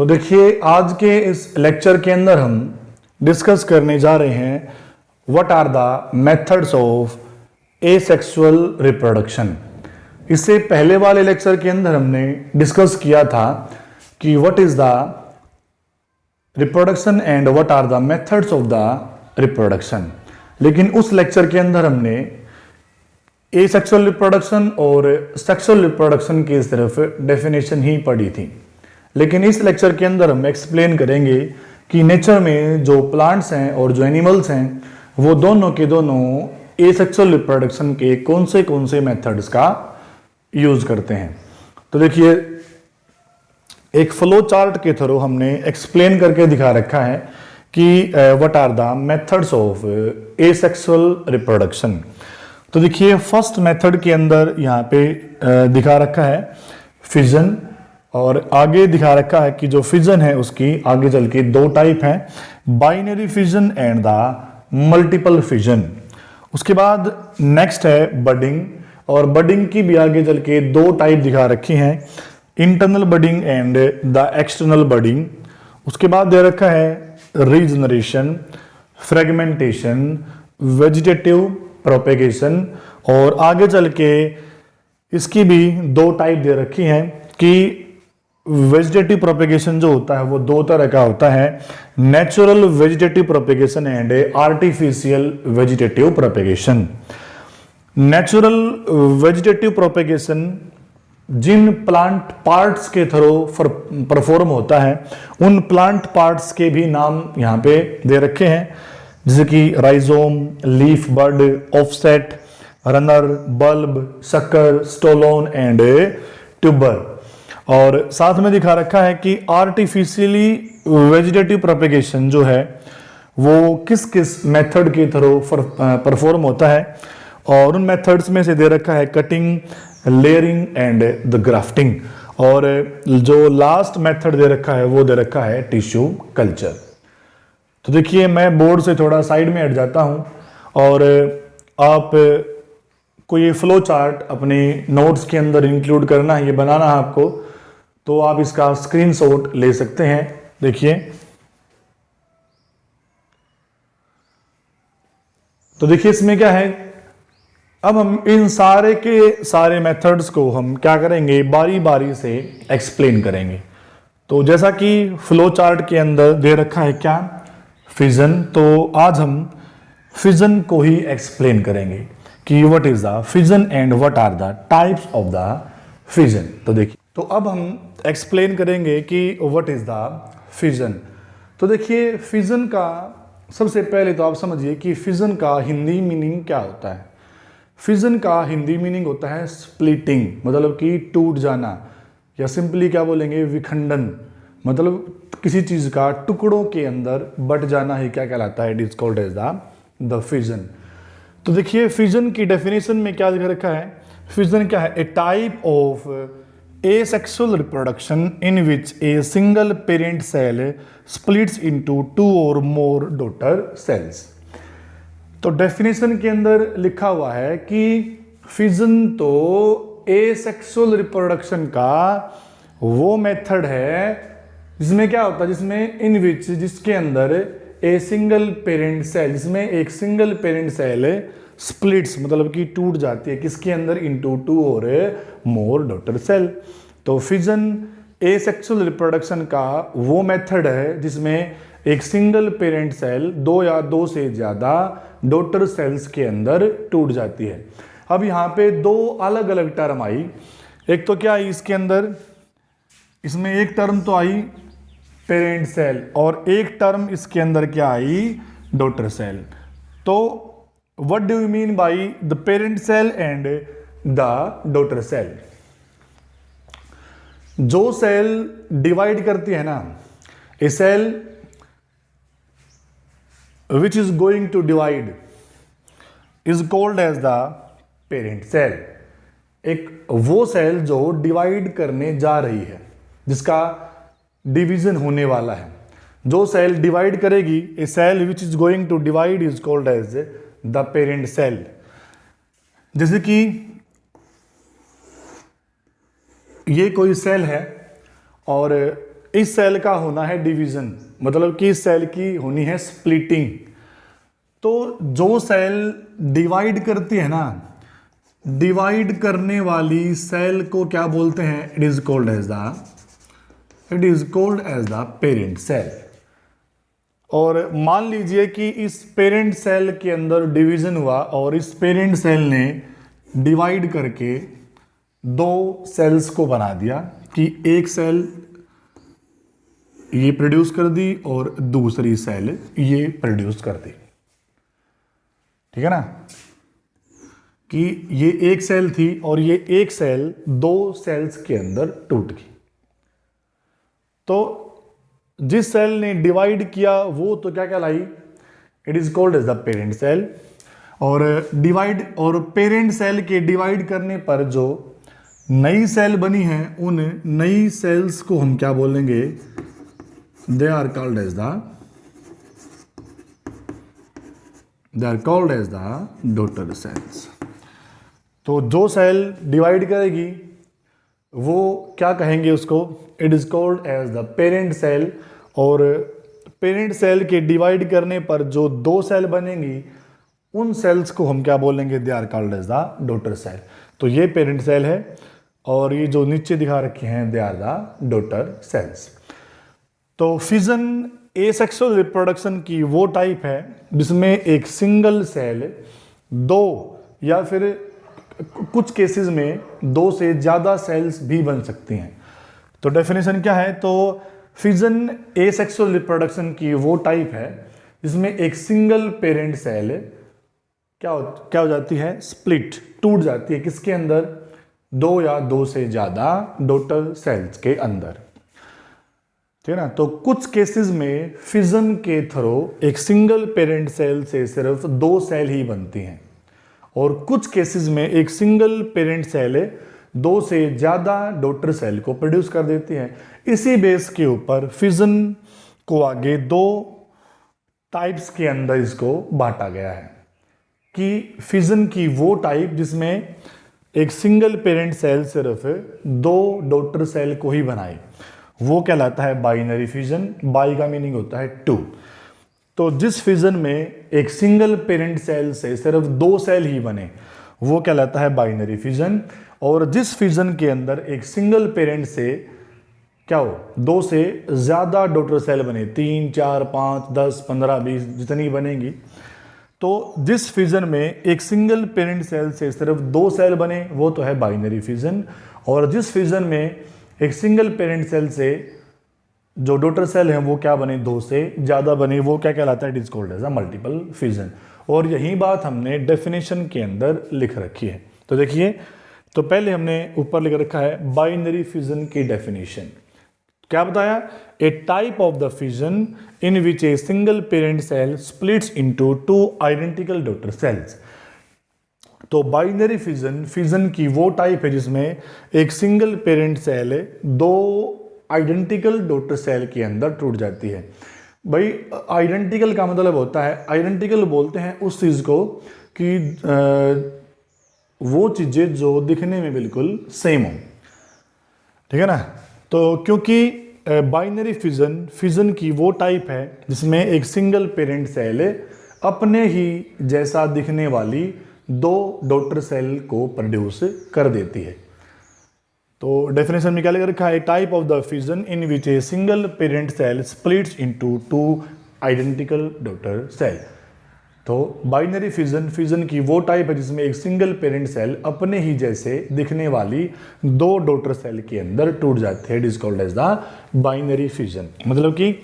तो देखिए आज के इस लेक्चर के अंदर हम डिस्कस करने जा रहे हैं what are the methods of asexual reproduction. इससे पहले वाले लेक्चर के अंदर हमने डिस्कस किया था कि what is the reproduction and what are the methods of the reproduction. लेकिन उस लेक्चर के अंदर हमने एसेक्सुअल रिप्रोडक्शन और सेक्सुअल रिप्रोडक्शन की सिर्फ डेफिनेशन ही पढ़ी थी। लेकिन इस लेक्चर के अंदर हम एक्सप्लेन करेंगे कि नेचर में जो प्लांट्स हैं और जो एनिमल्स हैं वो दोनों के दोनों एसेक्सुअल रिप्रोडक्शन के कौन से मेथड्स का यूज करते हैं। तो देखिए एक फ्लो चार्ट के थ्रू हमने एक्सप्लेन करके दिखा रखा है कि what are the methods of asexual reproduction. तो देखिए फर्स्ट मेथड के अंदर यहाँ पे दिखा रखा है फिजन, और आगे दिखा रखा है कि जो फिजन है उसकी आगे चल के दो टाइप हैं, binary fission and the multiple fission. उसके बाद नेक्स्ट है बडिंग, और बडिंग की भी आगे चल के दो टाइप दिखा रखी हैं, internal budding and the external budding. उसके बाद दे रखा है रीजनरेशन, फ्रेगमेंटेशन, वेजिटेटिव प्रोपेगेशन, और आगे चल के इसकी भी दो टाइप दे रखी हैं कि वेजिटेटिव प्रोपेगेशन जो होता है वो दो तरह का होता है, natural vegetative propagation and artificial vegetative propagation. Natural vegetative propagation जिन प्लांट पार्ट्स के थ्रू परफॉर्म होता है उन प्लांट पार्ट्स के भी नाम यहाँ पे दे रखे हैं, जैसे कि राइजोम, लीफ बड, ऑफसेट, रनर, बल्ब, शक्कर, स्टोलोन एंड ट्यूबर। और साथ में दिखा रखा है कि आर्टिफिशियली वेजिटेटिव प्रोपेगेशन जो है वो किस किस मेथड के थ्रू परफॉर्म होता है, और उन मेथड्स में से दे रखा है cutting, layering and the grafting, और जो लास्ट मेथड दे रखा है वो दे रखा है टिश्यू कल्चर। तो देखिए मैं बोर्ड से थोड़ा साइड में हट जाता हूं, और आप को ये फ्लो चार्ट अपने नोट्स के अंदर इंक्लूड करना है, ये बनाना है आपको, तो आप इसका स्क्रीनशॉट ले सकते हैं। देखिए तो देखिए इसमें क्या है, अब हम इन सारे के सारे मेथड्स को हम क्या करेंगे, बारी बारी से एक्सप्लेन करेंगे। तो जैसा कि फ्लो चार्ट के अंदर दे रखा है क्या, फिजन, तो आज हम फिजन को ही एक्सप्लेन करेंगे कि what is the fission and what are the types of the fission. तो देखिए तो अब हम एक्सप्लेन करेंगे कि व्हाट इज द फिजन। तो देखिए फिजन का सबसे पहले तो आप समझिए कि फिजन का हिंदी मीनिंग क्या होता है। फिजन का हिंदी मीनिंग होता है स्प्लिटिंग, मतलब कि टूट जाना, या सिंपली क्या बोलेंगे विखंडन, मतलब किसी चीज का टुकड़ों के अंदर बट जाना ही क्या कहलाता है, it is called as the fission. तो देखिए फिजन की डेफिनेशन में क्या लिखा रखा है, फिजन क्या है, a type of asexual reproduction in which a single parent cell splits into two or more daughter cells। तो डेफिनेशन के अंदर लिखा हुआ है कि फिजन तो एसेक्सुअल रिप्रोडक्शन का वो मेथड है जिसमें क्या होता है, जिसमें इन विच जिसके अंदर ए सिंगल पेरेंट सेल, जिसमें एक सिंगल पेरेंट सेल स्प्लिट्स मतलब कि टूट जाती है, किसके अंदर, इनटू टू और मोर डॉटर सेल। तो फिजन एसेक्सुअल रिप्रोडक्शन का वो मेथड है जिसमें एक सिंगल पेरेंट सेल दो या दो से ज्यादा डॉटर सेल्स के अंदर टूट जाती है। अब यहाँ पे दो अलग अलग टर्म आई, एक तो क्या आई इसके अंदर, इसमें एक टर्म तो आई पेरेंट सेल और एक टर्म इसके अंदर क्या आई, डॉटर सेल। तो what do you mean by the parent cell and the daughter cell? जो सेल डिवाइड करती है ना, ए cell which is going to divide is called as the parent cell। एक वो सेल जो डिवाइड करने जा रही है, जिसका डिवीजन होने वाला है, जो सेल डिवाइड करेगी, a cell which is going to divide is called as the parent cell. जैसे कि ये कोई सेल है और इस सेल का होना है डिवीजन, मतलब कि इस सेल की होनी है स्प्लिटिंग। तो जो सेल डिवाइड करती है ना, डिवाइड करने वाली सेल को क्या बोलते हैं? It is called as the parent cell. और मान लीजिए कि इस पेरेंट सेल के अंदर डिवीजन हुआ और इस पेरेंट सेल ने डिवाइड करके दो सेल्स को बना दिया कि एक सेल ये प्रोड्यूस कर दी और दूसरी सेल ये प्रोड्यूस कर दी, ठीक है ना, कि ये एक सेल थी और ये एक सेल दो सेल्स के अंदर टूट गई। तो जिस सेल ने डिवाइड किया वो तो क्या कहलाई? It is called as the parent cell. और डिवाइड और पेरेंट सेल के डिवाइड करने पर जो नई सेल बनी है उन नई सेल्स को हम क्या बोलेंगे? They are called as the daughter cells. तो जो सेल डिवाइड करेगी वो क्या कहेंगे उसको? It is called as the parent cell. और पेरेंट सेल के डिवाइड करने पर जो दो सेल बनेंगी उन सेल्स को हम क्या बोलेंगे? They are called as the daughter cell. तो ये पेरेंट सेल है और ये जो नीचे दिखा रखे हैं they are the daughter cells. तो फिजन एसेक्सुअल रिप्रोडक्शन की वो टाइप है जिसमें एक सिंगल सेल दो या फिर कुछ केसेस में दो से ज़्यादा सेल्स भी बन सकती हैं। तो डेफिनेशन क्या है? तो फिजन एसेक्सुअल रिप्रोडक्शन की वो टाइप है जिसमें एक सिंगल पेरेंट सेल क्या हो जाती है? स्प्लिट, टूट जाती है। किसके अंदर? दो या दो से ज़्यादा डॉटर सेल्स के अंदर, ठीक है ना। तो कुछ केसेस में फिजन के थ्रू एक सिंगल पेरेंट सेल से सिर्फ दो सेल ही बनती हैं और कुछ केसेस में एक सिंगल पेरेंट सेल दो से ज़्यादा डॉटर सेल को प्रोड्यूस कर देती है। इसी बेस के ऊपर फिजन को आगे दो टाइप्स के अंदर इसको बांटा गया है कि फिजन की वो टाइप जिसमें एक सिंगल पेरेंट सेल सिर्फ दो डॉटर सेल को ही बनाए, वो कहलाता है बाइनरी फिजन। बाई का मीनिंग होता है टू। तो जिस फिजन में एक सिंगल पेरेंट सेल से सिर्फ दो सेल ही बने वो कहलाता है बाइनरी फिजन। और जिस फिजन के अंदर एक सिंगल पेरेंट से क्या हो? दो से ज़्यादा डॉटर सेल बने, 3, 4, 5, 10, 15, 20 जितनी बनेंगी, तो जिस फिजन में एक सिंगल पेरेंट सेल से सिर्फ दो सेल बने वो तो है बाइनरी फिजन। और जिस फिजन में एक सिंगल पेरेंट सेल से जो डॉटर सेल हैं वो क्या बने? दो से ज़्यादा बने, वो क्या कहलाता है? It is called as a multiple fission. और यही बात हमने डेफिनेशन के अंदर लिख रखी है। तो देखिए, तो पहले हमने ऊपर लिख रखा है बाइनरी फिजन की डेफिनेशन। क्या बताया? A type of the fission in which a single parent cell splits into two identical daughter cells. तो बाइनरी फिजन की वो टाइप है जिसमें एक सिंगल पेरेंट सेल दो आइडेंटिकल डॉटर सेल के अंदर टूट जाती है। भाई आइडेंटिकल का मतलब होता है, आइडेंटिकल बोलते हैं उस चीज़ को कि वो चीज़ें जो दिखने में बिल्कुल सेम हो, ठीक है ना। तो क्योंकि बाइनरी फिजन की वो टाइप है जिसमें एक सिंगल पेरेंट सेल अपने ही जैसा दिखने वाली दो डॉटर सेल को प्रोड्यूस कर देती है। तो डेफिनेशन में क्या लिख रखा है? Type of the fission in which a single parent cell splits into two identical daughter cell. तो बाइनरी फिजन की वो टाइप है जिसमें एक सिंगल पेरेंट सेल अपने ही जैसे दिखने वाली दो डॉटर सेल के अंदर टूट जाते हैं। It is called as the binary fission. मतलब कि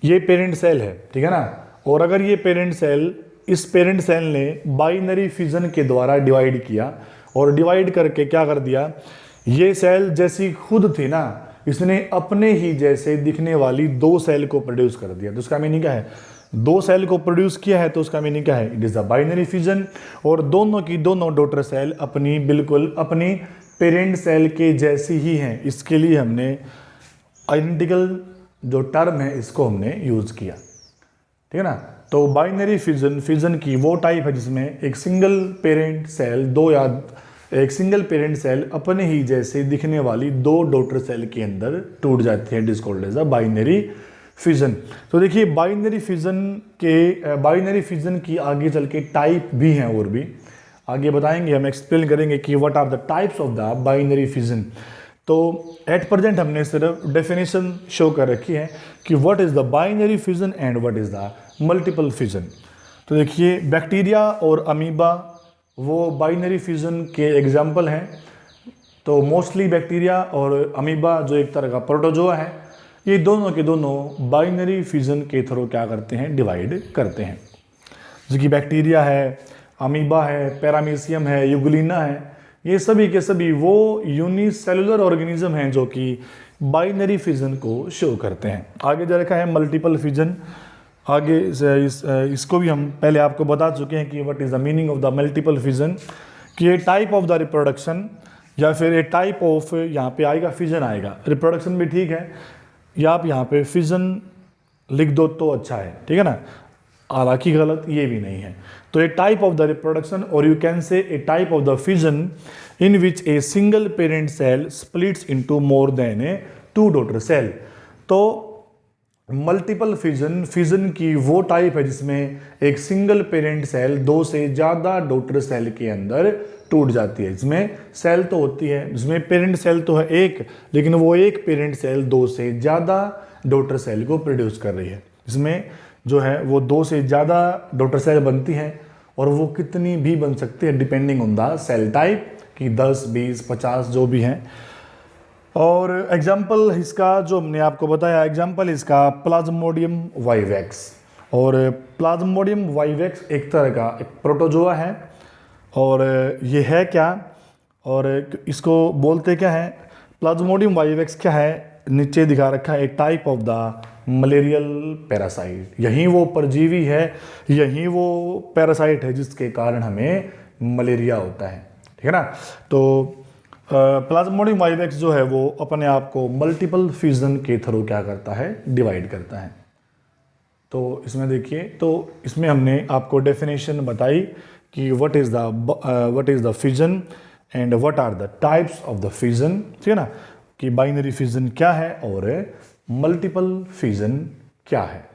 ये पेरेंट सेल है, ठीक है ना, और अगर ये पेरेंट सेल, इस पेरेंट सेल ने बाइनरी फिजन के द्वारा डिवाइड किया और डिवाइड करके क्या कर दिया? ये सेल जैसी खुद थी ना, इसने अपने ही जैसे दिखने वाली दो सेल को प्रोड्यूस कर दिया। तो उसका मीनिंग क्या है? दो सेल को प्रोड्यूस किया है तो उसका मीनिंग क्या है? It is a binary fission. और दोनों की दोनों डॉटर सेल अपनी बिल्कुल अपनी पेरेंट सेल के जैसी ही हैं। इसके लिए हमने आइडेंटिकल जो टर्म है इसको हमने यूज किया, ठीक है ना। तो बाइनरी फिजन की वो टाइप है जिसमें एक सिंगल पेरेंट सेल दो या एक सिंगल पेरेंट सेल अपने ही जैसे दिखने वाली दो डॉटर सेल के अंदर टूट जाती है, it is called as a binary fission. तो देखिए बाइनरी फिजन की आगे चल के टाइप भी हैं, और भी आगे बताएंगे, हम एक्सप्लेन करेंगे कि what are the types of the binary fission. तो एट प्रेजेंट हमने सिर्फ डेफिनेशन शो कर रखी है कि what is the binary fission and what is the multiple fission. तो देखिए बैक्टीरिया और अमीबा वो बाइनरी फिजन के एग्जाम्पल हैं। तो मोस्टली बैक्टीरिया और अमीबा जो एक तरह का प्रोटोजोआ है, ये दोनों के दोनों बाइनरी फिजन के थ्रू क्या करते हैं, डिवाइड करते हैं। जो कि बैक्टीरिया है, अमीबा है, पैरामीशियम है, यूग्लिना है, ये सभी के सभी वो यूनिसेलुलर ऑर्गेनिज्म हैं जो कि बाइनरी फिजन को शो करते हैं। आगे जो रखा है मल्टीपल फिजन, आगे इसको भी हम पहले आपको बता चुके हैं कि what is the meaning of the multiple fission, कि ये टाइप ऑफ द रिप्रोडक्शन या फिर ए टाइप ऑफ, यहाँ पे आएगा फिजन आएगा, रिप्रोडक्शन भी ठीक है, या आप यहाँ पे फिजन लिख दो तो अच्छा है, ठीक है ना, हालांकि गलत ये भी नहीं है। तो a type of the reproduction और you can say a type of the fission in which a single parent cell splits into more than a two daughter cell. तो मल्टीपल फिजन की वो टाइप है जिसमें एक सिंगल पेरेंट सेल दो से ज़्यादा डॉटर सेल के अंदर टूट जाती है। इसमें सेल तो होती है, इसमें पेरेंट सेल तो है एक, लेकिन वो एक पेरेंट सेल दो से ज़्यादा डॉटर सेल को प्रोड्यूस कर रही है। इसमें जो है वो दो से ज़्यादा डॉटर सेल बनती हैं, और वो कितनी भी बन सकती है depending on the cell type, कि 10, 20, 50 जो भी हैं। और एग्जाम्पल इसका जो हमने आपको बताया, एग्जाम्पल इसका प्लाज्मोडियम वाइवेक्स। और प्लाज्मोडियम वाइवेक्स एक तरह का एक प्रोटोजोआ है, और ये है क्या, और इसको बोलते क्या है, प्लाज्मोडियम वाइवेक्स क्या है, नीचे दिखा रखा है, एक type of the malarial parasite. यही वो परजीवी है, यही वो पैरासाइट है जिसके कारण हमें मलेरिया होता है, ठीक है ना। तो प्लाज्मोडियम वाइवेक्स जो है वो अपने आप को मल्टीपल फिजन के थ्रू क्या करता है, डिवाइड करता है। तो इसमें देखिए, तो इसमें हमने आपको डेफिनेशन बताई कि what is the fission and what are the types of the fission, ठीक है ना, कि बाइनरी फिजन क्या है और मल्टीपल फिजन क्या है।